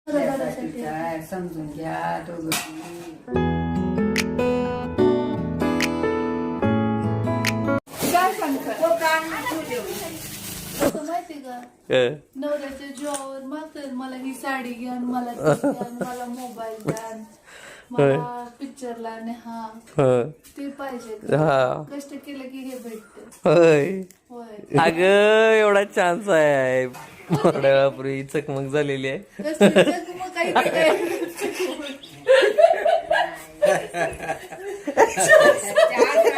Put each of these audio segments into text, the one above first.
समजून घ्या दोघं. काय सांगतात माहिती का, नवऱ्याच्या जीवावर मागतात मला ही साडी घ्या, मला ती घ्या, मला मोबाईल द्या, मला पिक्चरला न्या, ते पाहिजे. कष्ट केलं की हे भेटत. होय अग एवढा चान्स आहे. बापरे चकमक झालेली आहे. मग काही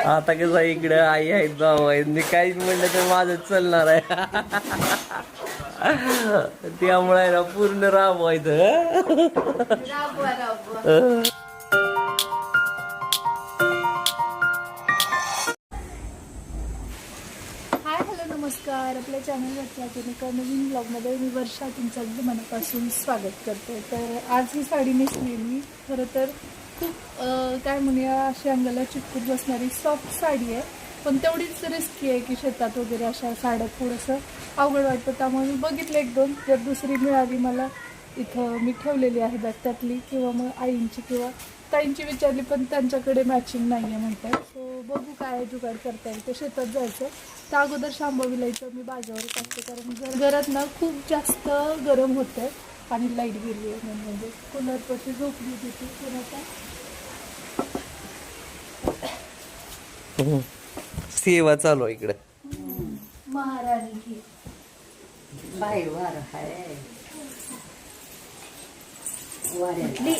आता कसं इकडे आई आहेत भाऊ आहेत, मी काहीच म्हणलं तर माझंच चालणार आहे. त्यामुळे ना पूर्ण राबवायचं. राबवा राबवा. नमस्कार, आपल्या चॅनलवरच्या एका नवीन ब्लॉगमध्ये मी वर्षा तुमचं अगदी मनापासून स्वागत करते. तर आज ही साडी नेसली मी. खरं तर खूप काय म्हणूया अशी अंगाला चिटकून बसणारी सॉफ्ट साडी आहे, पण तेवढीच रिस्की आहे की शेतात वगैरे अशा साड्या थोडंसं अवघड वाटतं. त्यामुळे मी बघितलं एक दोन, जर दुसरी मिळाली मला इथं मी ठेवलेली आहे बॅग त्यातली, किंवा मग आईंची किंवा ताईंची विचारली पण त्यांच्याकडे मॅचिंग नाही आहे म्हणतात. सो बघू काय जुगाड करता येईल. ते शेतात जायचं त्या अगोदर शांभवीला इथं मी बाजावर टाकते, कारण घरात ना खूप जास्त गरम होतं आणि लाईट गेली आहे. म्हणजे कूलरपाशी झोपली होती कोणाचा सेवा चालू आहे इकडे. महाराणी की बाहेर वार आहे, वाऱ्यातली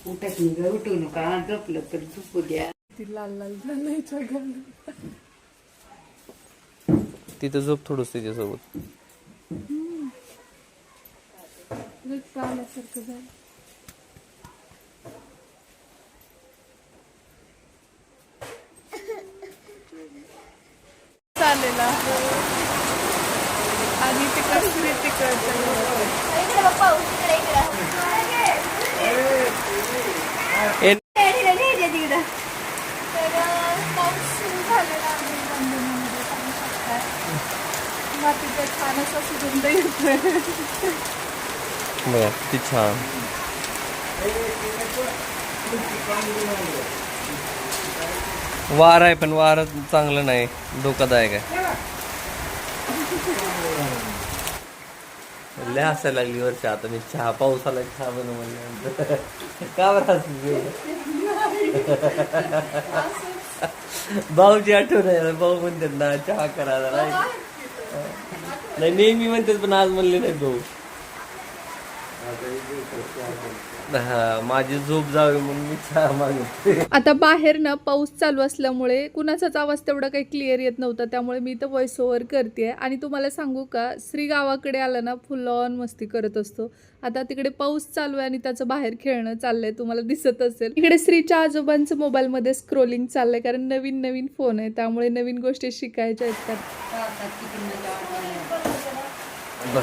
उठत नाही ग, उठू नका, झोपलं तर झोपू द्या. ती लाल लाल झालायच्या घालून तिथं झोप थोडंच तिच्यासोबत. रक्त आल्यासारखं झालं. चालेल आणि ते कसली पाऊस सुरू झालेला आहे बंधनामध्ये, सांगू शकता मातीचा छान असा सुगंध येतोय. बघा किती छान. वार आहे पण वार चांगलं नाही, धोकादायक आहे. लय हसायला लागली वर्षा. आता मी चहा पावसाला चहा बनव म्हणल्यानंतर का बरं हसली? भाऊची आठवण आहे. भाऊ म्हणतात ना चहा करायला नाही, नेहमी म्हणतात पण आज म्हणले नाही भाऊ. हा माझी झोप जावी म्हणून मी चहा मागवते. आता बाहेर ना पाऊस चालू असल्यामुळे कुणाचाच आवाज तेवढा काही क्लिअर येत नव्हता, त्यामुळे मी इथं व्हॉइस ओव्हर करते. आणि तुम्हाला सांगू का, श्री गावाकडे आला ना फुल ऑन मस्ती करत असतो. आता तिकडे पाऊस चालू आहे आणि त्याचं बाहेर खेळणं चाललंय, तुम्हाला दिसत असेल. इकडे श्रीच्या आजोबांचं मोबाईलमध्ये स्क्रोलिंग चाललंय, कारण नवीन नवीन फोन आहे, त्यामुळे नवीन गोष्टी शिकायच्या आहेत.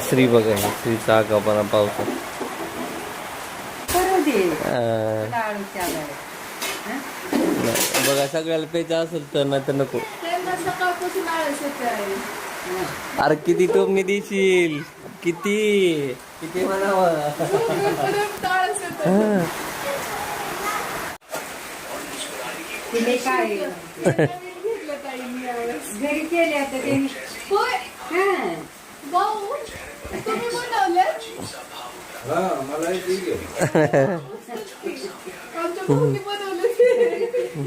श्री बघा श्रीचा आगापणा पावसात. बघा सगळ्याला प्यायचं असेल तर नाही तर नको. सकाळपासून आळस येते आहे. अरे किती टोमणी देशील, किती किती म्हणावं. तिने काय घरी केले आता त्यांनी. भाऊ तुम्ही बनवले आमच्या भाऊनी बनवले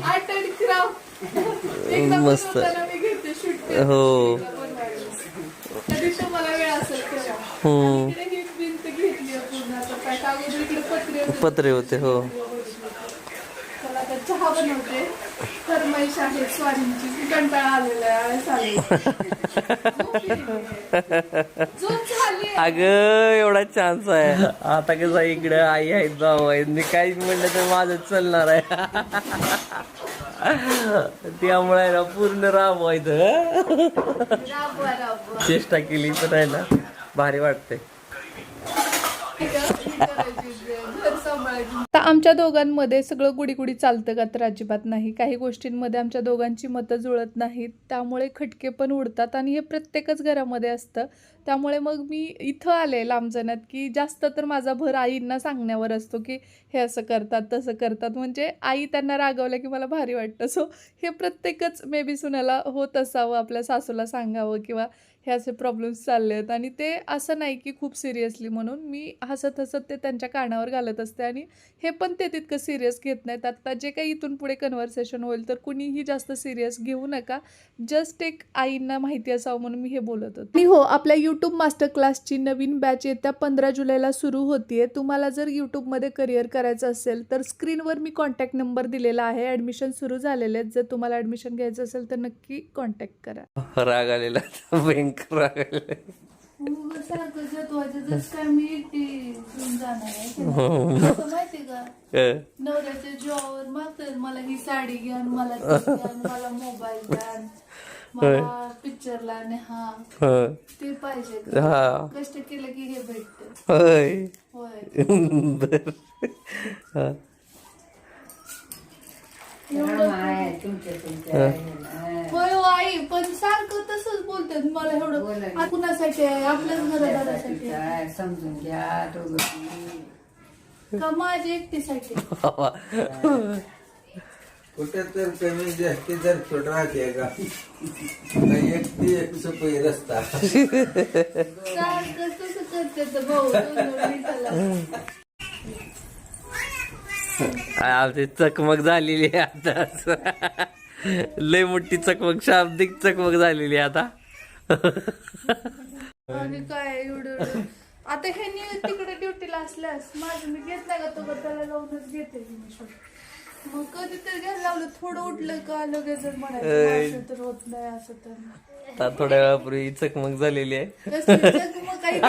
आर्ट अँड क्राफ्ट. मस्त. मी घेते शूट हो कधी तुम्हाला वेळ असेल तेव्हा. ही भिंत घेतली पूर्ण आता काय अगोदर इकडे पत्रे होते. हो चला आता चहा बनवते. फरमाईश आहे स्वामींची, कंटाळा आलेला आहे. अग एवढा चान्स आहे. आता कसं इकडे आई आहेत भाऊ आहेत, मी काहीच म्हणलं तर माझंच चालणार आहे. त्यामुळे ना पूर्ण राबवायचं. चेष्टा केली तर आहे ना भारी वाटते. आमच्या दोघांमध्ये सगळं गुडी चालतं का तर अजिबात नाही. काही गोष्टींमध्ये आमच्या दोघांची मतं जुळत नाहीत, त्यामुळे खटके पण उडतात आणि हे प्रत्येकच घरामध्ये असतं. त्यामुळे मग मी इथं आले लांबजण्यात की जास्त तर माझा भर आईंना सांगण्यावर असतो की हे असं करतात तसं करतात, म्हणजे आई त्यांना रागवलं की मला भारी वाटतं. सो हे प्रत्येकच मे बी सुनाला होत असावं, आपल्या सासूला सांगावं किंवा हे असे प्रॉब्लेम्स चालले आहेत. आणि ते असं नाही की खूप सिरियसली, म्हणून मी हसत हसत ते त्यांच्या कानावर घालत असते आणि हे पण ते तितकं सिरियस घेत नाहीत. आता जे काही इथून पुढे कन्व्हर्सेशन होईल तर कुणीही जास्त सिरियस घेऊ नका, जस्ट एक आईंना माहिती असावं म्हणून मी हे बोलत होते. आणि हो, आपल्या यूट्यूब मास्टर क्लासची नवीन बॅच येत्या 15 जुलैला सुरू होतीये. तुम्हाला जर यूट्यूबमध्ये करिअर करायचं असेल तर स्क्रीनवर मी कॉन्टॅक्ट नंबर दिलेला आहे. ॲडमिशन सुरू झालेले आहेत. जर तुम्हाला ॲडमिशन घ्यायचं असेल तर नक्की कॉन्टॅक्ट करा. राग आलेला भयंकर राग आलेला. मी एकटी जाणार आहे माहिती का, नवऱ्याच्या जीवावर मागतात मला ही साडी घ्या, मला मला मोबाईल द्या, मला पिक्चरला हा ते पाहिजे. कष्ट केलं की हे भेटत. होय आई, पण सारखं तसंच बोलतात मला. एवढं कुणासाठी आहे? आपल्याच घरादारासाठी समजून घ्या का माझ्या एकटीसाठी? कुठे तर कमी जास्ती जर छोट राहते का एकटी एक सपई रस्ता सारखं तसं करते भाऊ. आमची चकमक झालेली आहे आता. लय मोठी चकमक, शाब्दिक चकमक झालेली आहे आता. आणि काय एवढं आता हे तिकडे ड्युटीला असल्यास माझं मी घेत नाही का, तो त्याला लावूनच घेते मी. मग कधीतरी घ्यायला लावलं, थोडं उठलं का लगेच म्हणायचं तर होत नाही असं. तर थोड्या वेळापूर्वी चकमक झालेली आहे. मग काही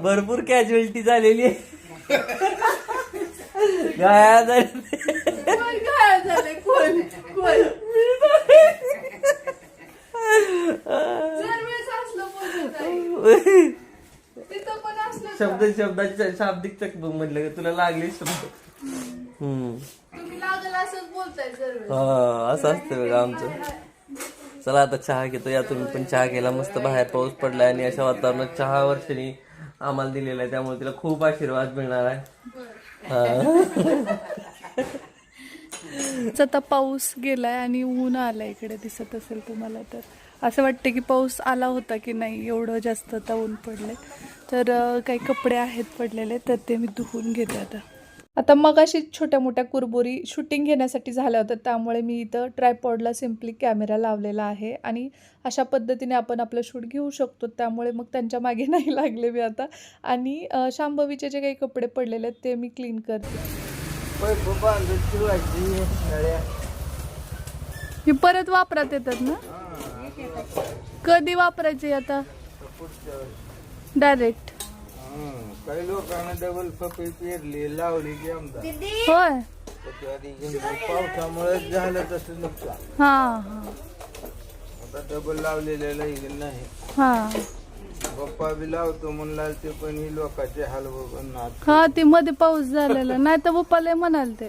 भरपूर कॅज्युअलिटी झालेली आहे. गाया झाले कोण कोण शब्दाच्या शाब्दिक चकमक म्हटलं का तुला लागली शब्द. तुम्ही लागल असंच बोलताय जर. असं असतं बघा आमचं. चला आता चहा घेतो. या तुम्ही पण चहा केला. मस्त बाहेर पाऊस पडलाय आणि अशा वातावरणात चहा वर्षांनी आम्हाला दिलेला आहे, त्यामुळे तिला खूप आशीर्वाद मिळणार आहे. आता पाऊस गेलाय आणि ऊन आलाय इकडे, दिसत असेल तुम्हाला. तर असं वाटतं की पाऊस आला होता की नाही, एवढं जास्त आता ऊन पडले. तर काही कपडे आहेत पडलेले, तर ते मी धुवून घेते आता मगाशी छोट्या मोठ्या कुरबुरी शूटिंग घेण्यासाठी झाल्या होत्या, त्यामुळे मी इथं ट्रायपॉडला सिम्पली कॅमेरा लावलेला आहे आणि अशा पद्धतीने आपण आपलं शूट घेऊ शकतो. त्यामुळे मग त्यांच्या मागे नाही लागले मी आता. आणि शांभवीचे जे काही कपडे पडलेले आहेत ते मी क्लीन करते. हे परत वापरात येतात ना? कधी वापरायचे आता? डायरेक्ट. काही लोकांना डबल पपई पेरली लावली की आमदार. होय, पावसामुळे झालं तसं नुकसान. आता डबल लावलेलं नाही. पप्पा बी लावतो म्हणला ते, पण ही लोकांचे हाल बघून हा ते मध्ये पाऊस झालेला नाही तर पप्पाला म्हणाल ते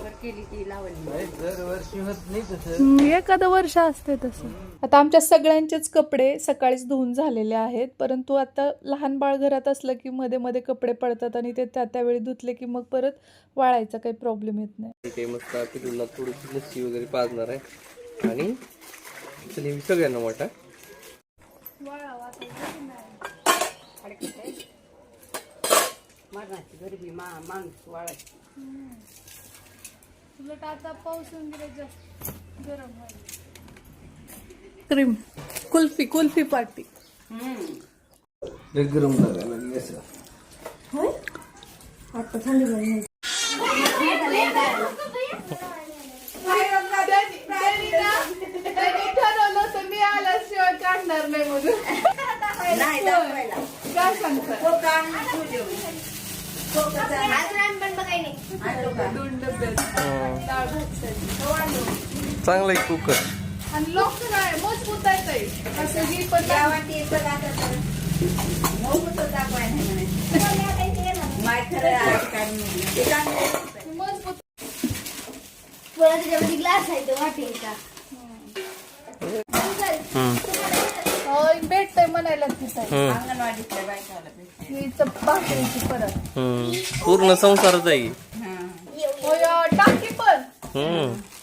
दरवर्षी होत नाही तसं, एखादं वर्ष असते तसं. आता आमच्या सगळ्यांचेच कपडे सकाळीच धुवून झालेले आहेत, परंतु आता लहान बाळ घरात असलं की मध्ये मध्ये कपडे पडतात आणि ते त्यावेळी धुतले की मग परत वाळायचा काही प्रॉब्लेम येत नाही. काही मस्त पिलूला थोडीशी लस्सी वगैरे पाजणार आहे आणि चल सगळ्यांना वाटा मरणाची गरीबी माणूस वाळायची. उलट आता पाऊस जास्त गरम व्हायला. क्रीम कुल्फी कुल्फी पार्टी गरम लागायला लागली असं. आता थंडी झाली. ठरवलं तर मी आल्याशिवाय काढणार नाही म्हणून. काय सांगता? 2 डबे डाळ भात चांगलं आहे कुकर. आणि लोकर आहे मजबूत आहे ताई. असं ही पण मजबूत. ग्लास आहे तो वाटेचा भेटतंय म्हणायला तिथं अंगणवाडीतल्या बायकाला भेटते. ही भाकरीची परत. पूर्ण संसारच आहे. होय, टाकी पण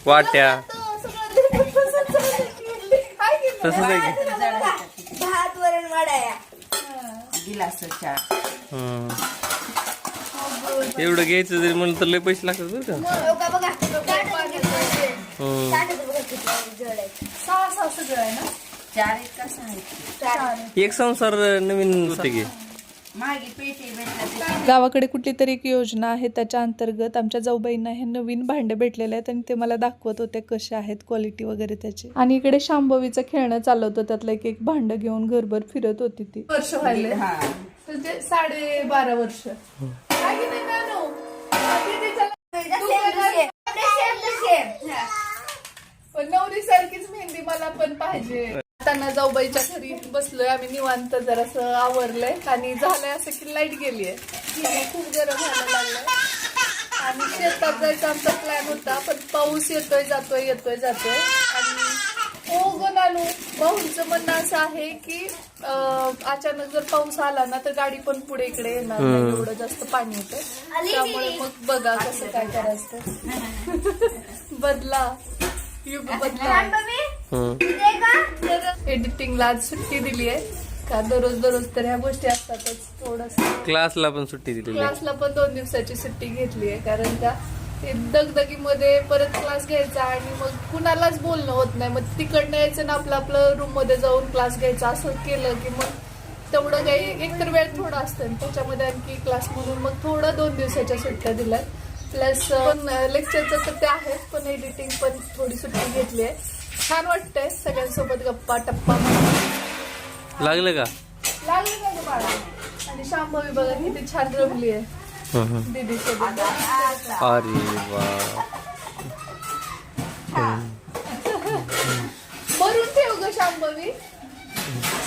वाट्या सगळं तसंच आहे की. भात वरण वाढाया गिलास चहा. एवढं घ्यायचं जरी म्हणलं तर लय पैसे लागतात बरं का. बघा बघा किती जड आहे. 6 सगळं आहे ना. 4 एक कसं आहे एक संसार नवीन होते की. मागे पेटी भेटला. गावाकडे कुठली तरी एक योजना आहे, त्याच्या अंतर्गत आमच्या जाऊबाईंना हे नवीन भांडे भेटलेले आहेत आणि ते मला दाखवत होते कसे आहेत, क्वालिटी वगैरे त्याची. आणि इकडे शांभवीचं खेळणं चाललं होतं, त्यातलं एक भांड घेऊन घरभर फिरत होती ती. वर्ष व्हायले म्हणजे 12.5 वर्ष. नवरी सारखीच मेहंदी मला पण पाहिजे. त्यांना जाऊबाईच्या घरी बसलोय आम्ही निवांत, जरासं आवरलंय आणि झालंय असं की लाईट गेलीये, खूप गरम व्हायला लागलंय. आणि शेतात जायचा आमचा प्लॅन होता, पण पाऊस येतोय जातोय आणि हो ग नानू, भाऊंचं म्हणणं असं आहे की अचानक जर पाऊस आला ना तर गाडी पण पुढे इकडे येणार नाही, एवढं जास्त पाणी येतं. त्यामुळे मग बघा कसं काय करायचं. बदला युग बदला. एडिटिंगला आज सुट्टी दिली आहे का, दररोज तर ह्या गोष्टी असतातच. थोडस क्लासला पण सुट्टी दिली. क्लासला पण 2 दिवसाची सुट्टी घेतली आहे, कारण का ते दगदगीमध्ये परत क्लास घ्यायचा आणि मग कुणालाच बोलणं होत नाही. मग तिकडनं यायचं ना आपलं रूम मध्ये जाऊन क्लास घ्यायचा, असं केलं की मग तेवढं काही एकतर वेळ थोडा असतं, त्याच्यामध्ये आणखी क्लास म्हणून मग थोडं 2 दिवसाच्या सुट्ट्या दिल्यात. प्लस लेक्चरचं तर ते आहेच, पण एडिटिंग पण थोडी सुट्टी घेतली आहे. छान वाटतंय सगळ्यांसोबत गप्पा टप्पा. लागलं का ग बाळा. आणि शांभवी बघा किती छान रमली आहे दीदी सोबत. अरे वा. भरून ठेव ग शांभवी,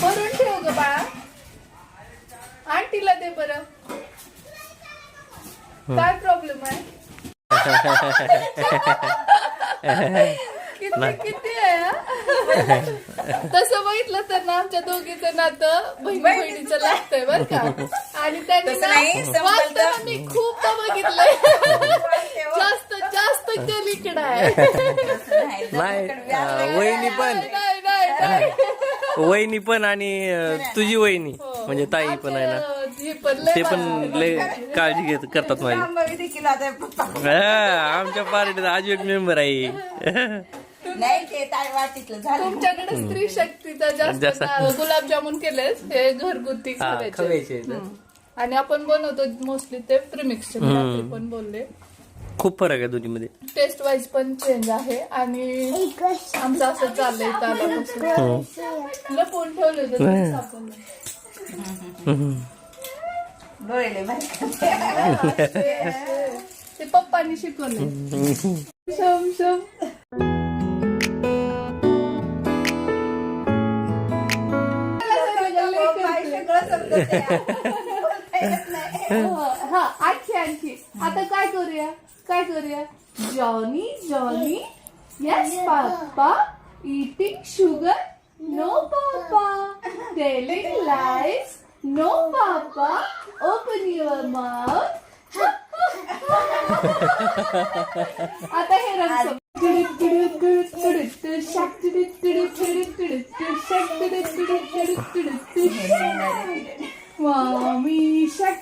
भरून ठेव ग बाळा. आंटीला दे बरं. काय प्रॉब्लेम आहे. किती आहे. तसं बघितलं तर ना आमच्या दोघीचं नातं बहिणीचं लागतंय बरं का. आणि त्यांनी वाटतं मी खूप बघितलंय, जास्त कलीकडं आहे. नाही वहिनी पण आणि तुझी वहिनी म्हणजे ताई पण आहे ना, ते पण लय काळजी करतात माझी. आमच्या पार्टीत अजून एक मेंबर आहे. तुमच्याकडे स्त्री शक्तीचा जास्त. गुलाबजामुन केले हे घरगुती खायचे आणि आपण बनवतो मोस्टली ते प्रीमिक्सचे, पण बोलले. खूप फरक आहे दोन्हीमध्ये. टेस्ट वाईज पण चेंज आहे. आणि आमचं असं चाललंय तालापासून लपवून ठेवलं होतं सापडलं. ते पप्पांनी शिकवलंय. शम हा आणखी आता काय करूया. Johnny yes papa, eating sugar no papa, telling lies no papa, open your mouth. आता हे रंग Mommy shack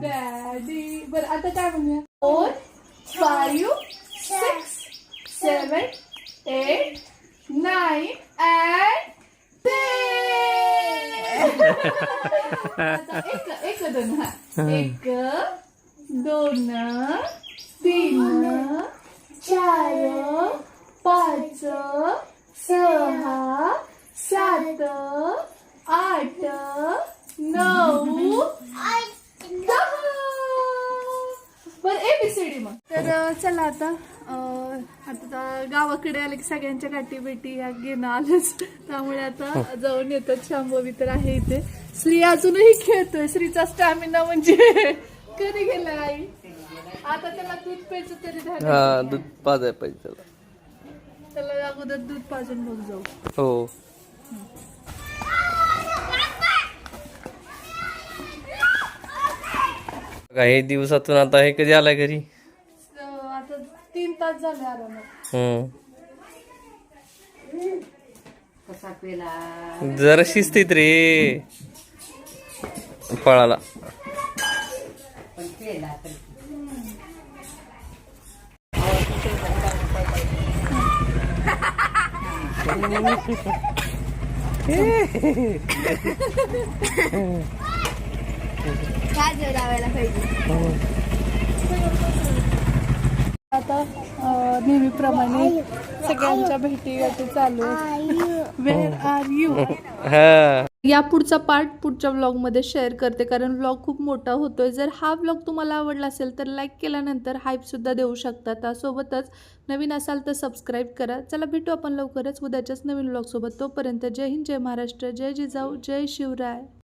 Daddy. बरं आता काय म्हणूया. 4, 5, 6, 7, 8, 9 and 10. एक 2 3 4 5 6 7 8 9 10. बरं ABCD मग. तर चला आता गावाकडे आले की सगळ्यांच्या गाठी बेटी या घेणं आलंच, त्यामुळे आता जाऊन येतात. शांभवी तर आहे इथे. श्री अजूनही खेळतोय. श्रीचा स्टॅमिना म्हणजे कधी गेला आई. आता त्याला दूध प्यायचं तरी झालं. हा दूध पाजाय पाहिजे त्याला अगोदर दूध पाजून मग जाऊ. हो. काही दिवसातून आता हे कधी आलाय घरी. आता 3 तास झाले आरामात. कसा पेला जरा शिस्तीत रे पळाला. पण पेला तर काय जोडावायला पाहिजे. आता नेहमीप्रमाणे सगळ्यांच्या भेटी गाठी चालू आहेत. Where are you. हा या पुढचा पार्ट पुढच्या व्लॉगमध्ये शेअर करते, कारण व्लॉग खूप मोठा होतोय. जर हा व्लॉग तुम्हाला आवडला असेल तर लाईक केल्यानंतर हाईपसुद्धा देऊ शकता. त्यासोबतच नवीन असाल तर सबस्क्राईब करा. चला भेटू आपण लवकरच उद्याच्याच नवीन व्लॉगसोबत. तोपर्यंत जय हिंद, जय महाराष्ट्र, जय जिजाऊ, जय शिवराय.